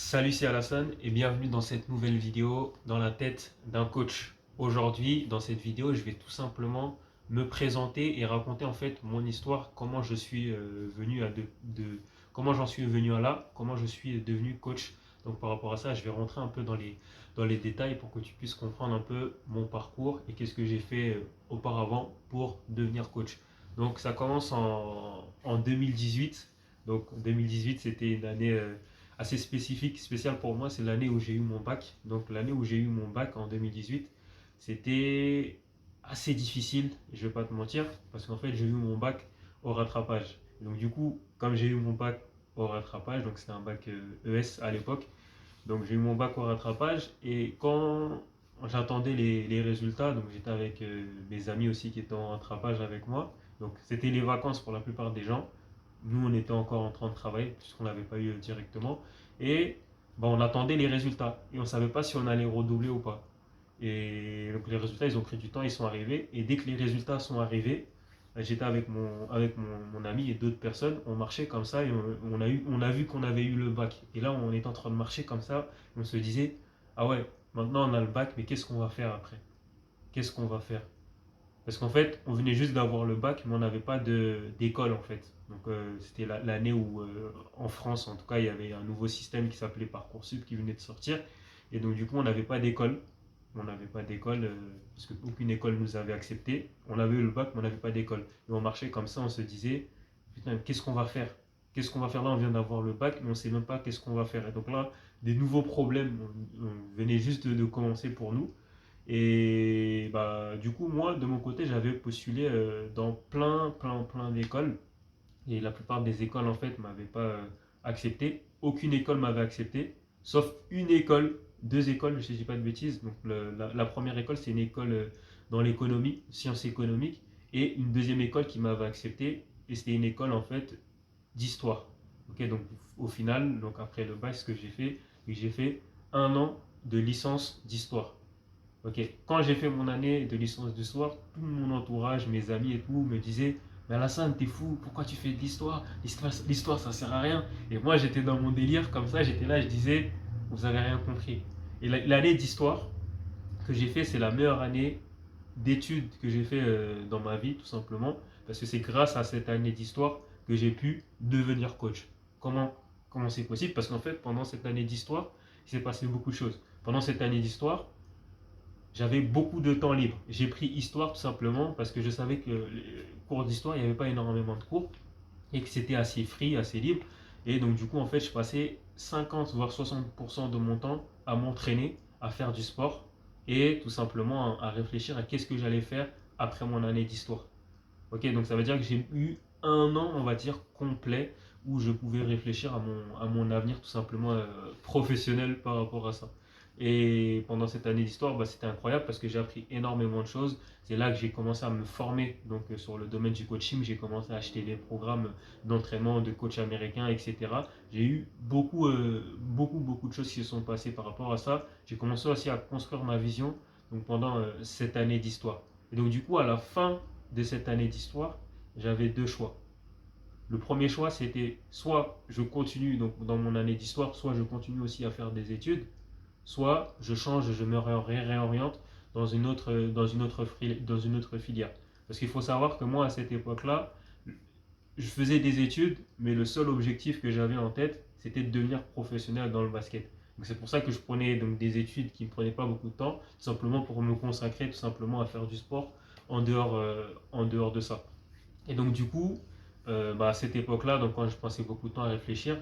Salut, c'est Alassane et bienvenue dans cette nouvelle vidéo dans la tête d'un coach. Aujourd'hui, dans cette vidéo, je vais tout simplement me présenter et raconter en fait mon histoire, comment je suis venu comment j'en suis venu à là, comment je suis devenu coach. Donc par rapport à ça, je vais rentrer un peu dans les détails pour que tu puisses comprendre un peu mon parcours et qu'est-ce que j'ai fait auparavant pour devenir coach. Donc ça commence en 2018. Donc 2018, c'était une année assez spécifique, spécial pour moi, c'est l'année où j'ai eu mon bac. Donc l'année où j'ai eu mon bac en 2018, c'était assez difficile, je vais pas te mentir, parce qu'en fait j'ai eu mon bac au rattrapage. Donc du coup, comme j'ai eu mon bac au rattrapage, donc c'était un bac ES à l'époque, donc j'ai eu mon bac au rattrapage et quand j'attendais les résultats, donc j'étais avec mes amis aussi qui étaient en rattrapage avec moi, donc c'était les vacances pour la plupart des gens. Nous, on était encore en train de travailler puisqu'on ne l'avait pas eu directement. Et ben, on attendait les résultats. Et on ne savait pas si on allait redoubler ou pas. Et donc les résultats, ils ont pris du temps, ils sont arrivés. Et dès que les résultats sont arrivés, j'étais avec mon ami et d'autres personnes. On marchait comme ça et on a vu qu'on avait eu le bac. Et là, on était en train de marcher comme ça. On se disait, ah ouais, maintenant on a le bac, mais qu'est-ce qu'on va faire après? Qu'est-ce qu'on va faire? Parce qu'en fait, on venait juste d'avoir le bac, mais on n'avait pas d'école en fait. Donc c'était l'année où, en France en tout cas, il y avait un nouveau système qui s'appelait Parcoursup qui venait de sortir. Et donc du coup, on n'avait pas d'école. On n'avait pas d'école parce qu'aucune école nous avait accepté. On avait eu le bac, mais on n'avait pas d'école. Et on marchait comme ça, on se disait, putain, qu'est-ce qu'on va faire? Qu'est-ce qu'on va faire là? On vient d'avoir le bac, mais on ne sait même pas qu'est-ce qu'on va faire. Et donc là, des nouveaux problèmes venaient juste de commencer pour nous. Et bah, du coup, moi, de mon côté, j'avais postulé dans plein d'écoles. Et la plupart des écoles, en fait, ne m'avaient pas accepté. Aucune école m'avait accepté, sauf une école, deux écoles, je ne dis pas de bêtises. Donc, la première école, c'est une école dans l'économie, sciences économiques. Et une deuxième école qui m'avait accepté. Et c'était une école, en fait, d'histoire. Ok, donc, au final, donc après le bac, ce que j'ai fait un an de licence d'histoire. Ok, quand j'ai fait mon année de licence d'histoire, tout mon entourage, mes amis et tout me disaient, mais Alassane, t'es fou, pourquoi tu fais de l'histoire? L'histoire, ça sert à rien. Et moi, j'étais dans mon délire, comme ça, j'étais là, je disais, vous avez rien compris. Et l'année d'histoire que j'ai fait, c'est la meilleure année d'études que j'ai fait dans ma vie, tout simplement, parce que c'est grâce à cette année d'histoire que j'ai pu devenir coach. Comment, comment c'est possible? Parce qu'en fait, pendant cette année d'histoire, il s'est passé beaucoup de choses. Pendant cette année d'histoire, j'avais beaucoup de temps libre. J'ai pris histoire tout simplement parce que je savais que les cours d'histoire, il n'y avait pas énormément de cours et que c'était assez free, assez libre. Et donc du coup, en fait, je passais 50 voire 60% de mon temps à m'entraîner, à faire du sport et tout simplement à réfléchir à qu'est-ce que j'allais faire après mon année d'histoire. Ok, donc ça veut dire que j'ai eu un an, on va dire, complet où je pouvais réfléchir à mon avenir tout simplement professionnel par rapport à ça. Et pendant cette année d'histoire, bah, c'était incroyable parce que j'ai appris énormément de choses. C'est là que j'ai commencé à me former donc, sur le domaine du coaching. J'ai commencé à acheter des programmes d'entraînement de coach américain, etc. J'ai eu beaucoup de choses qui se sont passées par rapport à ça. J'ai commencé aussi à construire ma vision donc, pendant cette année d'histoire. Et donc du coup, à la fin de cette année d'histoire, j'avais deux choix. Le premier choix, c'était soit je continue donc, dans mon année d'histoire, soit je continue aussi à faire des études, soit je change, je me réoriente dans une autre filière. Parce qu'il faut savoir que moi, à cette époque-là, je faisais des études, mais le seul objectif que j'avais en tête, c'était de devenir professionnel dans le basket. Donc c'est pour ça que je prenais donc des études qui ne prenaient pas beaucoup de temps, tout simplement pour me consacrer tout simplement à faire du sport en dehors de ça. Et donc du coup, bah, à cette époque-là, donc quand je passais beaucoup de temps à réfléchir,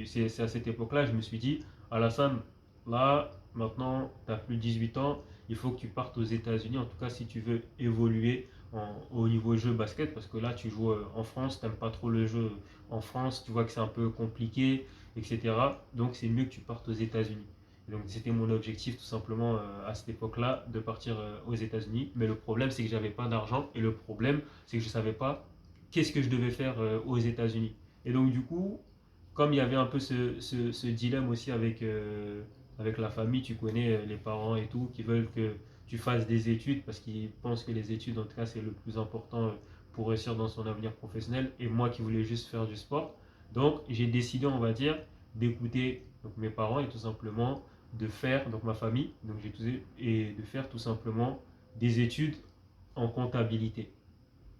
c'est à cette époque-là, je me suis dit, Alassane, là, maintenant, tu as plus de 18 ans, il faut que tu partes aux États-Unis, en tout cas si tu veux évoluer au niveau jeu basket, parce que là, tu joues en France, tu n'aimes pas trop le jeu en France, tu vois que c'est un peu compliqué, etc. Donc c'est mieux que tu partes aux États-Unis. Donc c'était mon objectif tout simplement à cette époque-là de partir aux États-Unis. Mais le problème c'est que j'avais pas d'argent et le problème c'est que je savais pas qu'est-ce que je devais faire aux États-Unis. Et donc du coup, comme il y avait un peu ce dilemme aussi avec la famille, tu connais les parents et tout, qui veulent que tu fasses des études parce qu'ils pensent que les études en tout cas c'est le plus important pour réussir dans son avenir professionnel. Et moi qui voulais juste faire du sport. Donc j'ai décidé, on va dire, d'écouter donc mes parents, et tout simplement de faire, donc ma famille, donc et de faire tout simplement des études en comptabilité.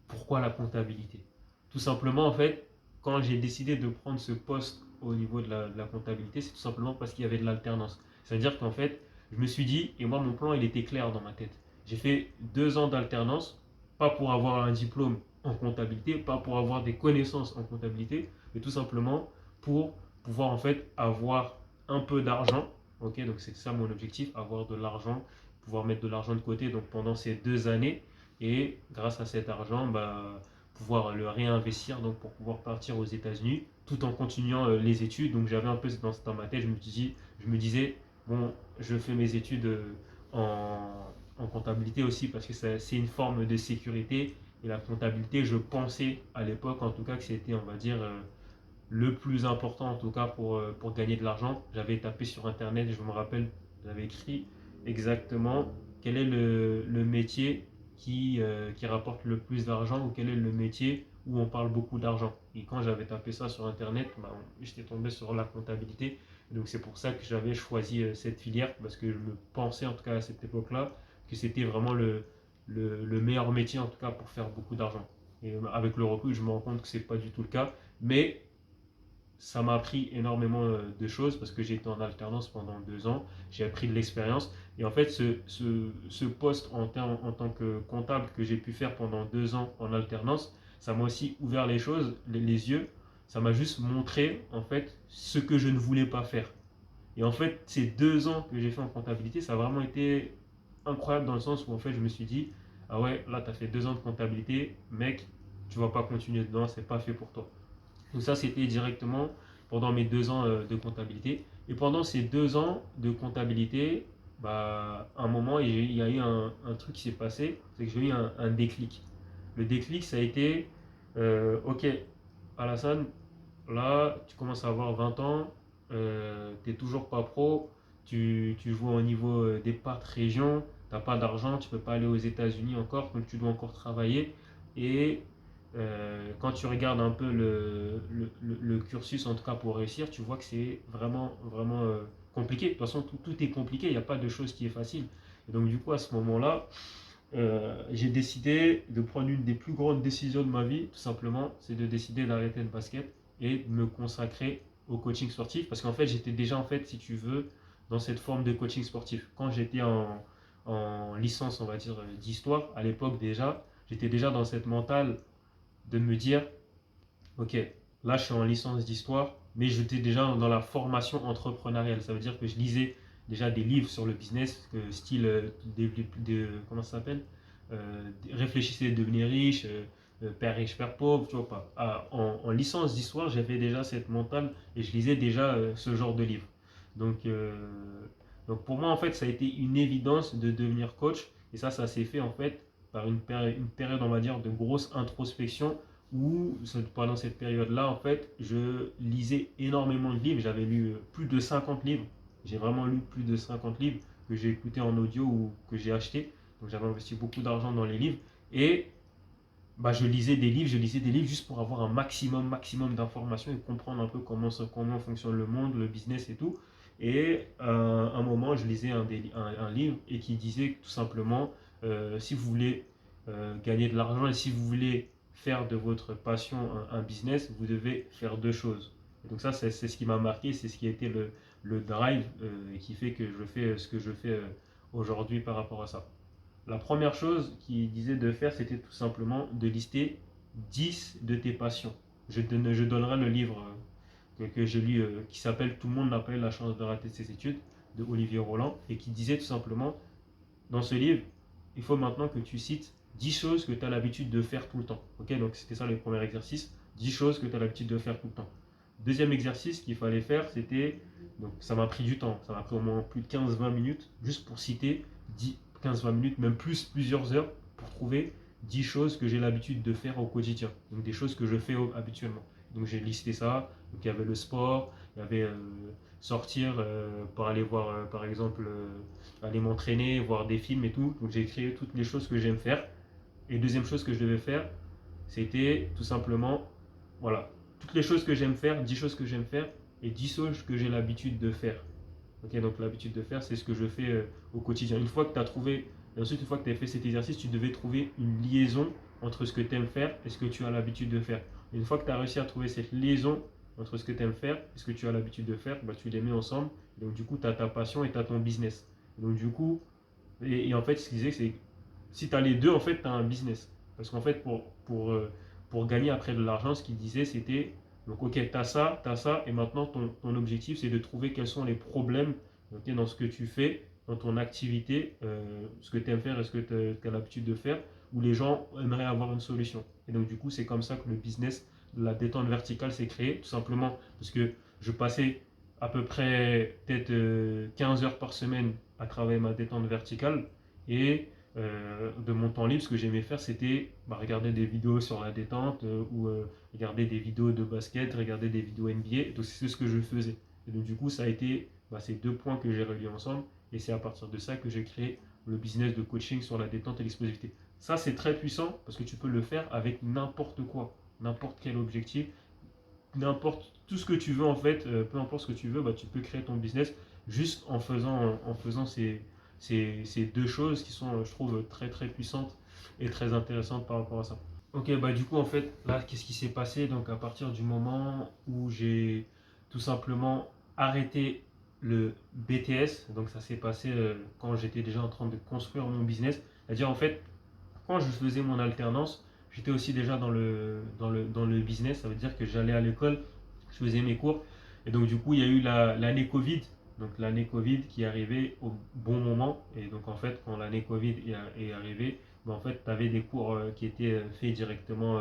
Pourquoi la comptabilité? Tout simplement, en fait, quand j'ai décidé de prendre ce poste au niveau de la comptabilité, c'est tout simplement parce qu'il y avait de l'alternance. C'est-à-dire qu'en fait, je me suis dit, et moi mon plan il était clair dans ma tête. J'ai fait 2 ans d'alternance, pas pour avoir un diplôme en comptabilité, pas pour avoir des connaissances en comptabilité, mais tout simplement pour pouvoir en fait avoir un peu d'argent. Ok, donc c'est ça mon objectif, avoir de l'argent, pouvoir mettre de l'argent de côté donc pendant ces 2 années et grâce à cet argent, bah, pouvoir le réinvestir donc pour pouvoir partir aux États-Unis tout en continuant les études. Donc j'avais un peu dans ma tête, je me disais, bon, je fais mes études en, en comptabilité aussi parce que c'est une forme de sécurité. Et la comptabilité, je pensais à l'époque en tout cas que c'était, on va dire, le plus important en tout cas pour gagner de l'argent. J'avais tapé sur internet, je me rappelle, j'avais écrit exactement quel est le métier qui rapporte le plus d'argent ou quel est le métier où on parle beaucoup d'argent. Et quand j'avais tapé ça sur internet, bah, j'étais tombé sur la comptabilité. Donc c'est pour ça que j'avais choisi cette filière parce que je me pensais en tout cas à cette époque-là que c'était vraiment le meilleur métier en tout cas pour faire beaucoup d'argent. Et avec le recul, je me rends compte que c'est pas du tout le cas. Mais ça m'a appris énormément de choses parce que j'ai été en alternance pendant 2 ans, j'ai appris de l'expérience. Et en fait, ce poste en tant que comptable que j'ai pu faire pendant 2 ans en alternance, ça m'a aussi ouvert les choses, les yeux. Ça m'a juste montré en fait ce que je ne voulais pas faire. Et en fait, ces 2 ans que j'ai fait en comptabilité, ça a vraiment été incroyable dans le sens où en fait, je me suis dit, ah ouais, là, tu as fait 2 ans de comptabilité, mec, tu vas pas continuer dedans, c'est pas fait pour toi. Donc ça, c'était directement pendant mes 2 ans de comptabilité. Et pendant ces 2 ans de comptabilité, bah, à un moment, il y a eu un truc qui s'est passé, c'est que j'ai eu un déclic. Le déclic, ça a été, ok, Alassane, là, tu commences à avoir 20 ans, tu n'es toujours pas pro, tu joues au niveau des parts région, tu n'as pas d'argent, tu ne peux pas aller aux États-Unis encore, donc tu dois encore travailler. Et quand tu regardes un peu le cursus, en tout cas pour réussir, tu vois que c'est vraiment, vraiment compliqué. De toute façon, tout est compliqué, il n'y a pas de chose qui est facile. Et donc, du coup, à ce moment-là, j'ai décidé de prendre une des plus grandes décisions de ma vie, tout simplement, c'est de décider d'arrêter le basket et de me consacrer au coaching sportif. Parce qu'en fait, j'étais déjà, en fait, si tu veux, dans cette forme de coaching sportif. Quand j'étais en licence, on va dire, d'histoire, à l'époque déjà, j'étais déjà dans cette mentale de me dire, ok, là je suis en licence d'histoire, mais j'étais déjà dans la formation entrepreneuriale. Ça veut dire que je lisais déjà des livres sur le business, style, comment ça s'appelle, Réfléchissez et devenez riche, Père riche, Père pauvre, tu vois pas. En licence d'histoire, j'avais déjà cette mentale et je lisais déjà ce genre de livre. Donc, euh, donc pour moi, en fait, ça a été une évidence de devenir coach. Et ça s'est fait en fait par une période, on va dire, de grosse introspection où pendant cette période-là, en fait, je lisais énormément de livres. J'avais lu plus de 50 livres. J'ai vraiment lu plus de 50 livres que j'ai écoutés en audio ou que j'ai achetés. Donc j'avais investi beaucoup d'argent dans les livres. Et bah, je lisais des livres juste pour avoir un maximum d'informations et comprendre un peu comment fonctionne le monde, le business et tout. Et à un moment, je lisais un livre et qui disait tout simplement, si vous voulez gagner de l'argent et si vous voulez faire de votre passion un business, vous devez faire 2 choses. Et donc ça, c'est ce qui m'a marqué, c'est ce qui a été le drive et qui fait que je fais ce que je fais aujourd'hui par rapport à ça. La première chose qu'il disait de faire, c'était tout simplement de lister 10 de tes passions. Je donnerai le livre que j'ai lu qui s'appelle Tout le monde n'a pas eu la chance de rater ses études de Olivier Roland et qui disait tout simplement dans ce livre, il faut maintenant que tu cites 10 choses que tu as l'habitude de faire tout le temps. Ok, donc c'était ça le premier exercice, 10 choses que tu as l'habitude de faire tout le temps. Deuxième exercice qu'il fallait faire, c'était, donc ça m'a pris du temps, ça m'a pris au moins plus de 15-20 minutes, juste pour citer 15-20 minutes, même plus, plusieurs heures, pour trouver 10 choses que j'ai l'habitude de faire au quotidien. Donc des choses que je fais habituellement. Donc j'ai listé ça, donc il y avait le sport, il y avait sortir pour aller voir, par exemple, aller m'entraîner, voir des films et tout. Donc j'ai créé toutes les choses que j'aime faire. Et deuxième chose que je devais faire, c'était tout simplement, voilà, toutes les choses que j'aime faire, 10 choses que j'aime faire, et 10 choses que j'ai l'habitude de faire. Ok, donc l'habitude de faire, c'est ce que je fais au quotidien. Une fois que tu as trouvé, et ensuite une fois que tu as fait cet exercice, tu devais trouver une liaison entre ce que tu aimes faire et ce que tu as l'habitude de faire. Et une fois que tu as réussi à trouver cette liaison entre ce que tu aimes faire et ce que tu as l'habitude de faire, bah, tu les mets ensemble. Donc du coup, tu as ta passion et tu as ton business. Donc du coup, et en fait, ce qu'il disait, c'est que si tu as les deux, en fait, tu as un business. Parce qu'en fait, pour gagner après de l'argent, ce qu'il disait, c'était, donc ok, tu as ça, et maintenant ton objectif, c'est de trouver quels sont les problèmes ok, dans ce que tu fais, dans ton activité, ce que tu aimes faire et ce que tu as l'habitude de faire, où les gens aimeraient avoir une solution. Et donc, du coup, c'est comme ça que le business de la détente verticale s'est créé, tout simplement parce que je passais à peu près peut-être 15 heures par semaine à travailler ma détente verticale et de mon temps libre, ce que j'aimais faire, c'était bah, regarder des vidéos sur la détente ou regarder des vidéos de basket, regarder des vidéos NBA. Donc c'est ce que je faisais. Et donc du coup, ça a été bah, ces deux points que j'ai reliés ensemble. Et c'est à partir de ça que j'ai créé le business de coaching sur la détente et l'explosivité. Ça, c'est très puissant parce que tu peux le faire avec n'importe quoi, n'importe quel objectif, n'importe tout ce que tu veux en fait, peu importe ce que tu veux, bah, tu peux créer ton business juste en faisant ces deux choses qui sont, je trouve, très très puissantes et très intéressantes par rapport à ça. Ok, bah du coup en fait, là, qu'est-ce qui s'est passé? Donc à partir du moment où j'ai tout simplement arrêté le BTS, donc ça s'est passé quand j'étais déjà en train de construire mon business, c'est-à-dire en fait, quand je faisais mon alternance, j'étais aussi déjà dans le business. Ça veut dire que j'allais à l'école, je faisais mes cours. Et donc, du coup, il y a eu l'année Covid. Donc, l'année Covid qui est arrivée au bon moment. Et donc, en fait, quand l'année Covid est arrivée, ben, en fait, tu avais des cours qui étaient faits directement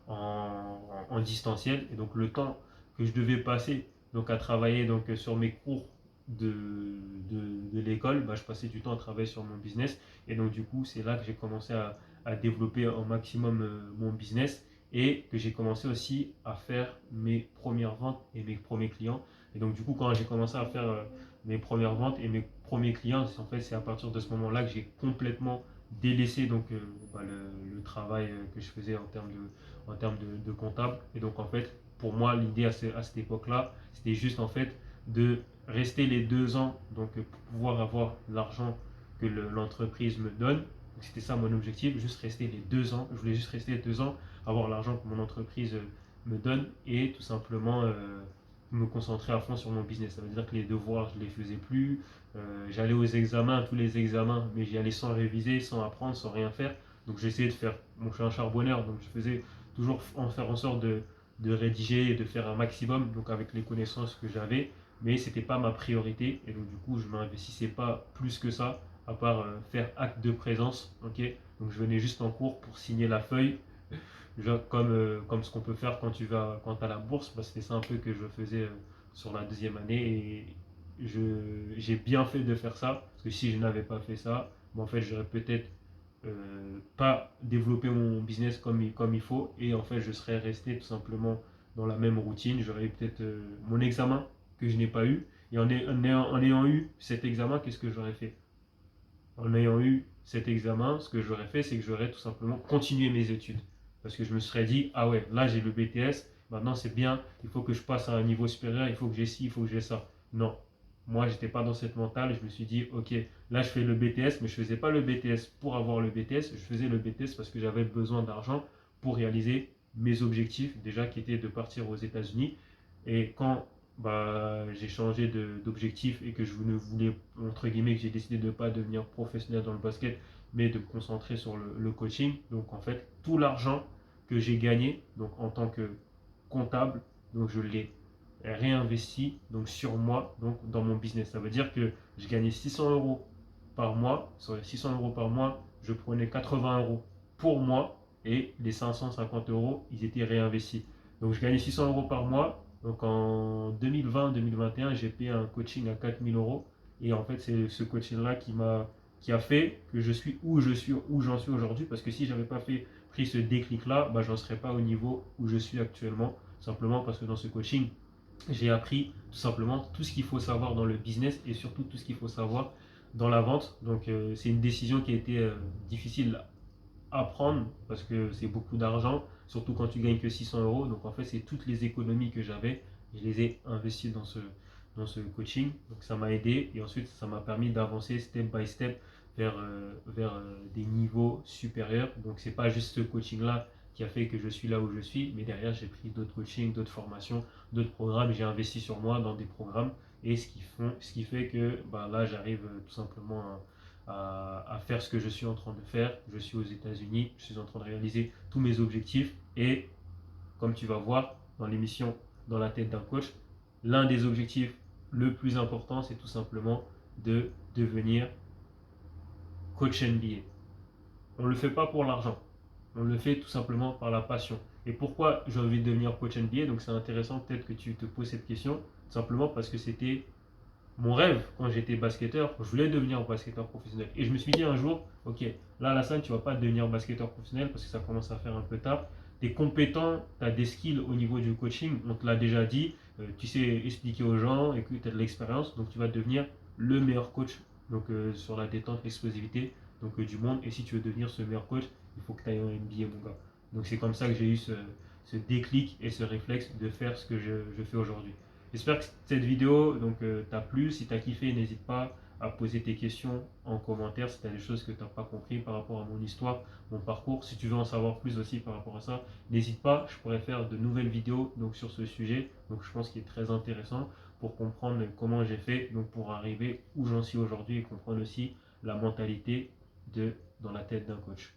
en distanciel. Et donc, le temps que je devais passer donc, à travailler donc, sur mes cours de l'école, bah, je passais du temps à travailler sur mon business. Et donc, du coup, c'est là que j'ai commencé à développer au maximum mon business et que j'ai commencé aussi à faire mes premières ventes et mes premiers clients. Et donc, du coup, quand j'ai commencé à faire mes premières ventes et mes premiers clients, en fait, c'est à partir de ce moment-là que j'ai complètement délaissé donc, bah, le travail que je faisais en termes de comptable. Et donc, en fait, pour moi, l'idée à cette époque-là, c'était juste en fait de rester les 2 ans donc, pour pouvoir avoir l'argent que l'entreprise me donne. C'était ça mon objectif, juste rester les 2 ans. Je voulais juste rester 2 ans, avoir l'argent que mon entreprise me donne et tout simplement me concentrer à fond sur mon business. Ça veut dire que les devoirs, je ne les faisais plus. J'allais aux examens, à tous les examens, mais j'y allais sans réviser, sans apprendre, sans rien faire. Donc j'essayais de faire. Bon, je suis un charbonneur, donc je faisais toujours faire en sorte de rédiger et de faire un maximum, donc avec les connaissances que j'avais, mais c'était pas ma priorité. Et donc du coup, je m'investissais pas plus que ça, à part faire acte de présence. Ok, donc je venais juste en cours pour signer la feuille. Genre comme ce qu'on peut faire quand tu as la bourse, bah, c'était ça un peu que je faisais sur la deuxième année et j'ai bien fait de faire ça parce que si je n'avais pas fait ça, bah, en fait j'aurais peut-être pas développé mon business comme il faut et en fait je serais resté tout simplement dans la même routine. J'aurais eu peut-être mon examen que je n'ai pas eu et en ayant eu cet examen, qu'est-ce que j'aurais fait? En ayant eu cet examen, ce que j'aurais fait, c'est que j'aurais tout simplement continué mes études. Parce que je me serais dit, ah ouais, là j'ai le BTS, maintenant c'est bien, il faut que je passe à un niveau supérieur, il faut que j'ai ci, il faut que j'ai ça. Non. Moi, j'étais pas dans cette mentale, je me suis dit, ok, là je fais le BTS, mais je faisais pas le BTS pour avoir le BTS, je faisais le BTS parce que j'avais besoin d'argent pour réaliser mes objectifs, déjà qui étaient de partir aux États-Unis. Et quand bah, j'ai changé d'objectif et que je ne voulais, entre guillemets, que j'ai décidé de ne pas devenir professionnel dans le basket, mais de me concentrer sur le coaching. Donc en fait, tout l'argent que j'ai gagné donc, en tant que comptable, donc je l'ai réinvesti donc, sur moi, donc dans mon business. Ça veut dire que je gagnais 600 euros par mois. Sur les 600 euros par mois, je prenais 80 euros pour moi et les 550 euros, ils étaient réinvestis. Donc je gagnais 600 euros par mois. Donc en 2020-2021, j'ai payé un coaching à 4000 euros. Et en fait, c'est ce coaching-là qui a fait que je suis où j'en suis aujourd'hui. Parce que si j'avais pas pris ce déclic-là, bah, j'en serais pas au niveau où je suis actuellement. Simplement parce que dans ce coaching, j'ai appris tout simplement tout ce qu'il faut savoir dans le business et surtout tout ce qu'il faut savoir dans la vente. Donc c'est une décision qui a été difficile à prendre parce que c'est beaucoup d'argent, surtout quand tu gagnes que 600 euros. Donc en fait, c'est toutes les économies que j'avais je les ai investis dans ce coaching. Donc ça m'a aidé et ensuite ça m'a permis d'avancer step by step vers des niveaux supérieurs. Donc c'est pas juste ce coaching-là qui a fait que je suis là où je suis, mais derrière j'ai pris d'autres coachings, d'autres formations, d'autres programmes. J'ai investi sur moi dans des programmes et ce qui fait que bah, là j'arrive tout simplement à faire ce que je suis en train de faire. Je suis aux États-Unis, je suis en train de réaliser tous mes objectifs et comme tu vas voir dans l'émission Dans la tête d'un coach, l'un des objectifs le plus important, c'est tout simplement de devenir coach NBA. On ne le fait pas pour l'argent, on le fait tout simplement par la passion. Et pourquoi j'ai envie de devenir coach NBA? Donc c'est intéressant peut-être que tu te poses cette question, tout simplement parce que c'était mon rêve quand j'étais basketteur. Je voulais devenir basketteur professionnel. Et je me suis dit un jour, ok, là Alassane, tu ne vas pas devenir basketteur professionnel parce que ça commence à faire un peu tard. Tu es compétent, tu as des skills au niveau du coaching, on te l'a déjà dit, tu sais expliquer aux gens et que tu as de l'expérience, donc tu vas devenir le meilleur coach donc, sur la détente, l'explosivité donc, du monde. Et si tu veux devenir ce meilleur coach, il faut que tu ailles en NBA, mon gars. Donc c'est comme ça que j'ai eu ce déclic et ce réflexe de faire ce que je fais aujourd'hui. J'espère que cette vidéo t'a plu. Si tu as kiffé, n'hésite pas à poser tes questions en commentaire si tu as des choses que tu n'as pas compris par rapport à mon histoire, mon parcours. Si tu veux en savoir plus aussi par rapport à ça, n'hésite pas. Je pourrais faire de nouvelles vidéos donc, sur ce sujet. Donc je pense qu'il est très intéressant pour comprendre comment j'ai fait donc, pour arriver où j'en suis aujourd'hui et comprendre aussi la mentalité dans la tête d'un coach.